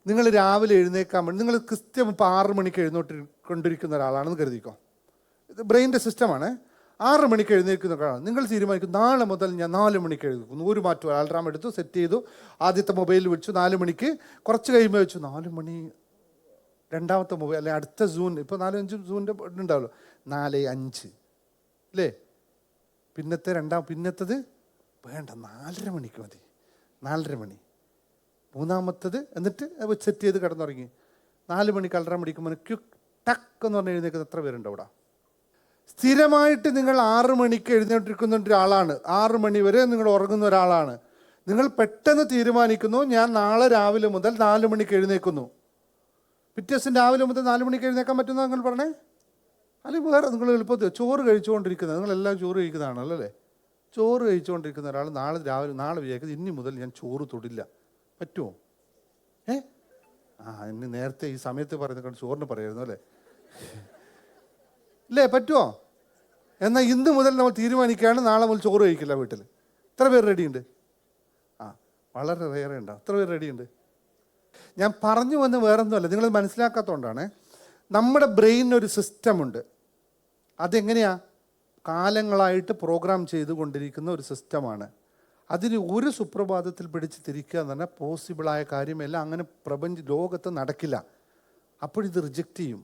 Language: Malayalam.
നിങ്ങൾ രാവിലെ എഴുന്നേക്കാൻ വേണ്ടി നിങ്ങൾ കൃത്യം ഇപ്പോൾ 6 മണിക്ക് കൊണ്ടിരിക്കുന്ന ഒരാളാണെന്ന് കരുതിക്കോ. ഇത് ബ്രെയിൻ്റെ സിസ്റ്റമാണ്. 6 മണിക്ക് എഴുന്നേൽക്കുന്ന ഒരാളാണ്. നിങ്ങൾ തീരുമാനിക്കും നാളെ മുതൽ ഞാൻ 4 മണിക്ക് എഴുന്നേൽക്കുന്നു. ഒരു മാറ്റം അലാറം എടുത്തു, സെറ്റ് ചെയ്തു, ആദ്യത്തെ മൊബൈലിൽ വെച്ചു 4 മണിക്ക്. കുറച്ച് കഴിയുമ്പോൾ വെച്ചു 4 മണി, രണ്ടാമത്തെ മൊബൈൽ അല്ലെങ്കിൽ അടുത്ത സൂൺ, ഇപ്പോൾ 4-5 സൂണിൻ്റെ ഉണ്ടാവുമല്ലോ, 4:05 അല്ലേ? പിന്നത്തത് വേണ്ട 4:30 മണിക്ക് മതി, 4:30 മണി. മൂന്നാമത്തത് എന്നിട്ട് സെറ്റ് ചെയ്ത് കിടന്നുറങ്ങി. 4 മണിക്ക് അലാറം അടിക്കുമ്പോൾ ക്യുക്ക് ടക്ക് എന്ന് പറഞ്ഞ് എഴുന്നേൽക്കുന്ന എത്ര പേരുണ്ട് അവിടെ? സ്ഥിരമായിട്ട് നിങ്ങൾ 6 മണിക്ക് എഴുന്നേറ്റിരിക്കുന്ന ഒരാളാണ്, 6 മണി വരെ നിങ്ങൾ ഉറങ്ങുന്ന ഒരാളാണ്. നിങ്ങൾ പെട്ടെന്ന് തീരുമാനിക്കുന്നു ഞാൻ നാളെ രാവിലെ മുതൽ 4 മണിക്ക് എഴുന്നേൽക്കുന്നു. പിറ്റേ ദിവസം രാവിലെ മുതൽ 4 മണിക്ക് എഴുന്നേൽക്കാൻ പറ്റുന്ന നിങ്ങൾ പറഞ്ഞേ? അല്ലെങ്കിൽ വേറെ നിങ്ങൾ എളുപ്പത്തിൽ ചോറ് കഴിച്ചുകൊണ്ടിരിക്കുന്നത്, നിങ്ങളെല്ലാം ചോറ് കഴിക്കുന്നതാണല്ലോ അല്ലേ? ചോറ് കഴിച്ചുകൊണ്ടിരിക്കുന്ന ഒരാൾ നാളെ വിചാരിക്കുന്നത് ഇനി മുതൽ ഞാൻ ചോറ് തൊടില്ല. പറ്റുമോ? ഇനി നേരത്തെ ഈ സമയത്ത് പറയുന്ന ചോറിന് പറയായിരുന്നു അല്ലേ? ഇല്ലേ? പറ്റുമോ? എന്നാൽ ഇന്ന് മുതൽ നമ്മൾ തീരുമാനിക്കുകയാണ് നാളെ മുതൽ ചോറ് കഴിക്കില്ല വീട്ടിൽ. എത്ര പേര് റെഡിയുണ്ട്? വളരെ വേറെ ഉണ്ടാവും. എത്ര പേര് റെഡിയുണ്ട്? ഞാൻ പറഞ്ഞു വന്ന് വേറൊന്നുമല്ല, നിങ്ങൾ മനസ്സിലാക്കാത്തതുകൊണ്ടാണ്. നമ്മുടെ ബ്രെയിനൊരു സിസ്റ്റമുണ്ട്. അതെങ്ങനെയാ? കാലങ്ങളായിട്ട് പ്രോഗ്രാം ചെയ്തുകൊണ്ടിരിക്കുന്ന ഒരു സിസ്റ്റമാണ്. അതിന് ഒരു സുപ്രഭാതത്തിൽ പിടിച്ച് തിരിക്കുക എന്ന് പറഞ്ഞാൽ പോസിബിളായ കാര്യമല്ല. അങ്ങനെ ലോകത്ത് നടക്കില്ല. അപ്പോഴിത് റിജക്റ്റ് ചെയ്യും.